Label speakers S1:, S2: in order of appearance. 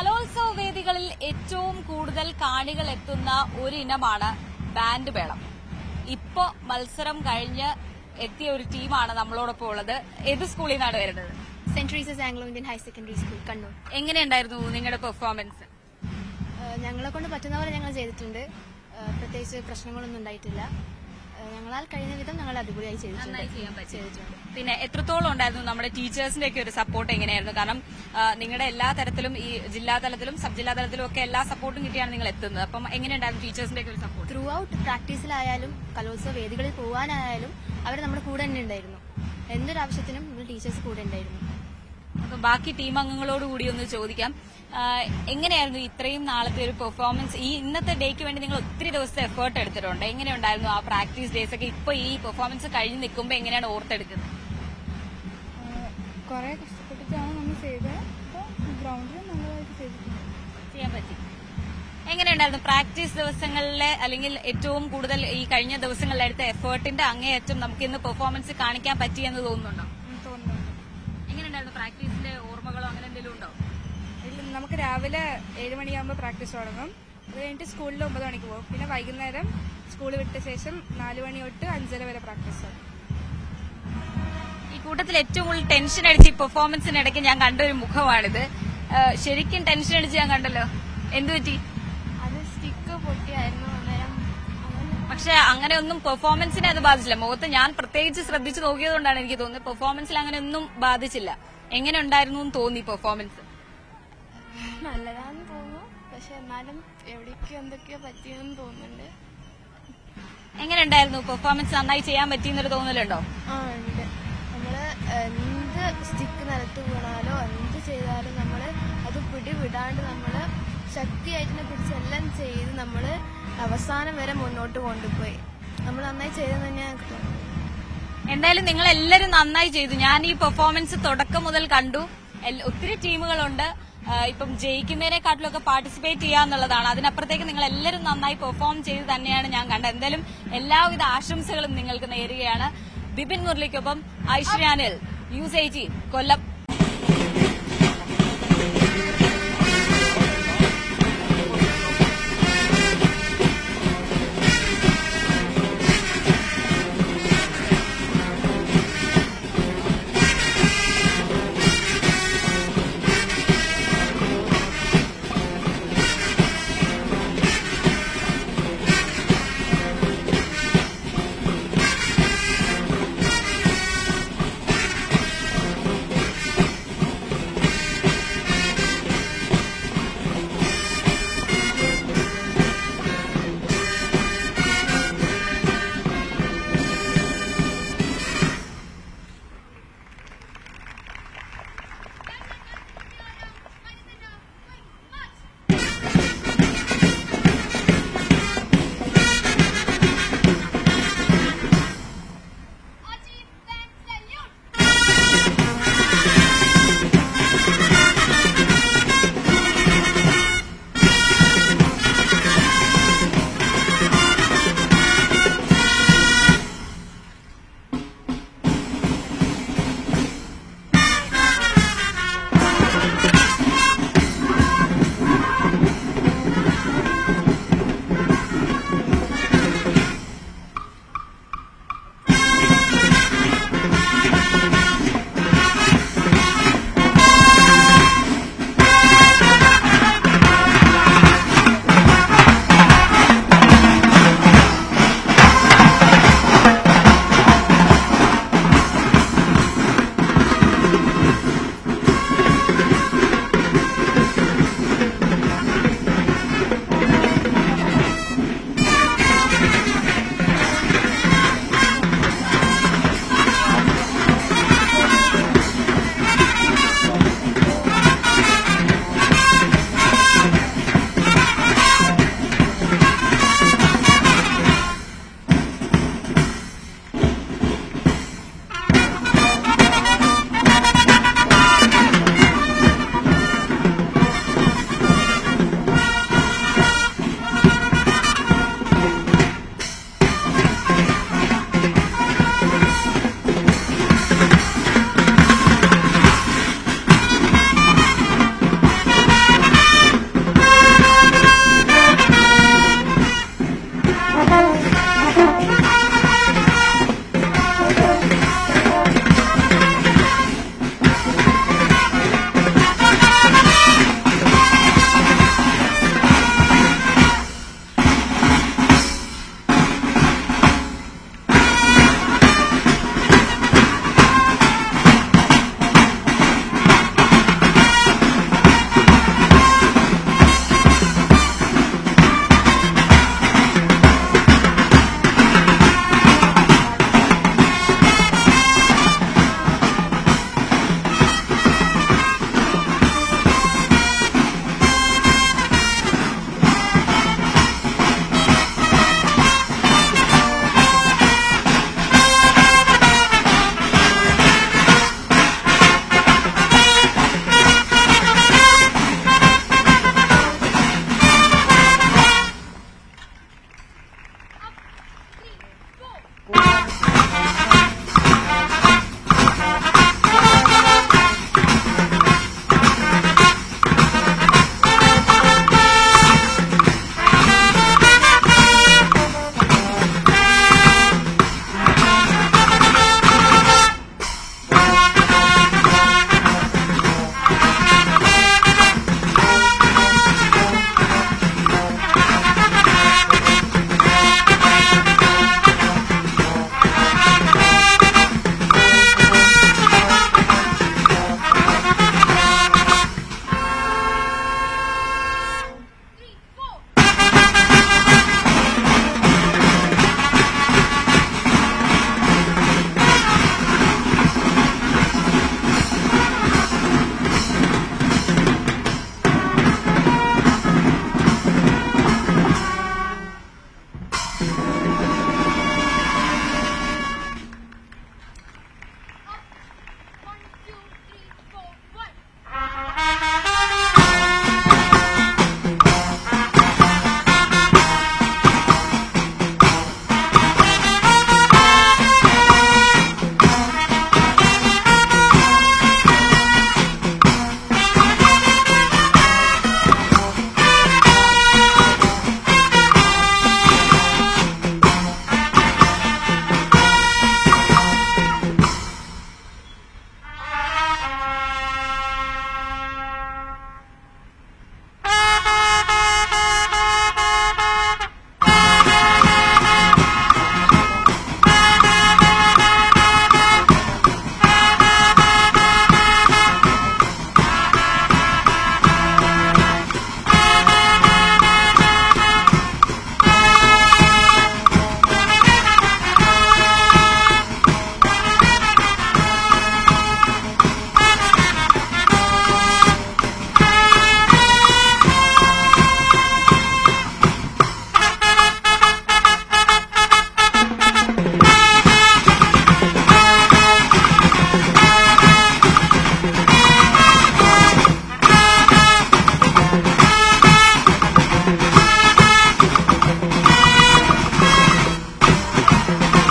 S1: കലോത്സവ വേദികളിൽ ഏറ്റവും കൂടുതൽ കാണികൾ എത്തുന്ന ഒരു ഇനമാണ് ബാൻഡ് മേളം. ഇപ്പോ മത്സരം കഴിഞ്ഞ് എത്തിയ ഒരു ടീമാണ് നമ്മളോടൊപ്പം ഉള്ളത്. ഏത് സ്കൂളിൽ നിന്നാണ് വരുന്നത്?
S2: Saint Teresa's Anglo Indian higher secondary school, Kannur.
S1: എങ്ങനെയുണ്ടായിരുന്നു നിങ്ങളുടെ പെർഫോമൻസ്?
S2: ഞങ്ങളെ കൊണ്ട് പറ്റുന്ന പോലെ ഞങ്ങൾ ചെയ്തിട്ടുണ്ട്. പ്രത്യേകിച്ച് പ്രശ്നങ്ങളൊന്നും ഉണ്ടായിട്ടില്ല. ഞങ്ങളാൽ കഴിയുന്ന വിധം ഞങ്ങൾ അടിപൊളിയായി ചെയ്തിട്ടുണ്ട്.
S1: പിന്നെ എത്രത്തോളം ഉണ്ടായിരുന്നു നമ്മുടെ ടീച്ചേഴ്സിന്റെ ഒക്കെ ഒരു സപ്പോർട്ട് എങ്ങനെയായിരുന്നു? കാരണം നിങ്ങളുടെ എല്ലാ തരത്തിലും ഈ ജില്ലാ തലത്തിലും സബ് ജില്ലാ തലത്തിലും ഒക്കെ എല്ലാ സപ്പോർട്ടും കിട്ടിയാണ് നിങ്ങൾ എത്തുന്നത്. അപ്പം എങ്ങനെയുണ്ടായിരുന്നു ടീച്ചേഴ്സിന്റെ ഒക്കെ ഒരു സപ്പോർട്ട്?
S2: ത്രൂ ഔട്ട് പ്രാക്ടീസിലായാലും കലോത്സവ വേദികളിൽ പോകാനായാലും അവർ നമ്മുടെ കൂടെ തന്നെ ഉണ്ടായിരുന്നു. എന്തൊരാവശ്യത്തിനും നമ്മൾ ടീച്ചേഴ്സ് കൂടെ ഉണ്ടായിരുന്നു.
S1: അപ്പൊ ബാക്കി ടീം അംഗങ്ങളോട് കൂടി ഒന്ന് ചോദിക്കാം, എങ്ങനെയായിരുന്നു ഇത്രയും നാളത്തെ ഒരു പെർഫോമൻസ്? ഈ ഇന്നത്തെ ഡേക്ക് വേണ്ടി നിങ്ങൾ ഒത്തിരി ദിവസത്തെ എഫേർട്ട് എടുത്തിട്ടുണ്ട്. എങ്ങനെയുണ്ടായിരുന്നു ആ പ്രാക്ടീസ് ഡേയ്സ് ഒക്കെ? ഇപ്പൊ ഈ പെർഫോമൻസ് കഴിഞ്ഞ് നിൽക്കുമ്പോൾ എങ്ങനെയാണ് ഓർത്തെടുക്കുന്നത്?
S3: കുറെ കഷ്ടപ്പെട്ടിട്ടാണ് നമ്മൾ ചെയ്തത്. അപ്പോൾ ഗ്രൗണ്ടിൽ നല്ലതായിട്ട്
S1: ചെയ്യാൻ പറ്റി. എങ്ങനെയുണ്ടായിരുന്നു പ്രാക്ടീസ് ദിവസങ്ങളിലെ അല്ലെങ്കിൽ ഏറ്റവും കൂടുതൽ ഈ കഴിഞ്ഞ ദിവസങ്ങളിലെ എടുത്ത എഫേർട്ടിന്റെ അങ്ങേയറ്റം നമുക്ക് ഇന്ന് പെർഫോമൻസ് കാണിക്കാൻ പറ്റിയെന്ന് തോന്നുന്നുണ്ടോ? എങ്ങനെയുണ്ടായിരുന്നു പ്രാക്ടീസിന്റെ ഓർമ്മകളോ അങ്ങനെ എന്തെങ്കിലും ഉണ്ടോ?
S3: നമുക്ക് രാവിലെ 7 മണിയാകുമ്പോൾ പ്രാക്ടീസ് തുടങ്ങും. അത് കഴിഞ്ഞിട്ട് സ്കൂളിൽ 9 മണിക്ക് പോകും. പിന്നെ വൈകുന്നേരം സ്കൂൾ വിട്ട ശേഷം 4 മണി തൊട്ട് 5:30 വരെ പ്രാക്ടീസ് തുടങ്ങും.
S1: ഈ കൂട്ടത്തിൽ ഏറ്റവും കൂടുതൽ ടെൻഷൻ അടിച്ച് ഈ പെർഫോമൻസിനിടയ്ക്ക് ഞാൻ കണ്ട ഒരു മുഖമാണിത്. ശരിക്കും ടെൻഷൻ അടിച്ച് ഞാൻ കണ്ടല്ലോ. എന്തു പറ്റി?
S2: അത് സ്റ്റിക്ക് പൊട്ടിയായിരുന്നു അന്നേരം.
S1: പക്ഷെ അങ്ങനെ ഒന്നും പെർഫോമൻസിനെ അത് ബാധിച്ചില്ല. മുഖത്ത് ഞാൻ പ്രത്യേകിച്ച് ശ്രദ്ധിച്ചു നോക്കിയതുകൊണ്ടാണ് എനിക്ക് തോന്നുന്നത് പെർഫോമൻസിൽ അങ്ങനെ ഒന്നും ബാധിച്ചില്ല. എങ്ങനെ ഉണ്ടായിരുന്നു എന്ന് തോന്നി പെർഫോമൻസ്?
S2: നല്ലതാന്ന് തോന്നുന്നു. പക്ഷെ എന്നാലും എവിടേക്കോ എന്തൊക്കെയോ പറ്റിയെന്ന് തോന്നുന്നുണ്ട്.
S1: എങ്ങനെ ഉണ്ടായിരുന്നു പെർഫോമൻസ്? നന്നായി ചെയ്യാൻ പറ്റിയെന്നൊരു തോന്നലുണ്ടോ?
S2: ഉണ്ട്. നമ്മള് എന്ത് സ്റ്റിക്ക് നിലത്ത് വീണാലോ എന്ത് ചെയ്താലും നമ്മള് അത് പിടിവിടാണ്ട് നമ്മള് ശക്തിയായിട്ട് പിടിച്ച് എല്ലാം ചെയ്ത് നമ്മള് അവസാനം വരെ മുന്നോട്ട് കൊണ്ടുപോയി. നമ്മൾ നന്നായി ചെയ്തെന്ന് തന്നെ എനിക്ക് തോന്നുന്നു.
S1: എന്തായാലും നിങ്ങൾ എല്ലാവരും നന്നായി ചെയ്തു. ഞാൻ ഈ പെർഫോമൻസ് തുടക്കം മുതൽ കണ്ടു. ഒത്തിരി ടീമുകളുണ്ട്. ഇപ്പം ജയിക്കുന്നതിനെക്കാട്ടിലൊക്കെ പാർട്ടിസിപ്പേറ്റ് ചെയ്യാന്നുള്ളതാണ്. അതിനപ്പുറത്തേക്ക് നിങ്ങൾ എല്ലാവരും നന്നായി പെർഫോം ചെയ്ത് തന്നെയാണ് ഞാൻ കണ്ടത്. എന്തായാലും എല്ലാവിധ ആശംസകളും നിങ്ങൾക്ക് നേരുകയാണ്. ബിപിൻ മുരളിക്കൊപ്പം ഐശ്വര്യാനിൽ, ന്യൂസ് 18 കൊല്ലം.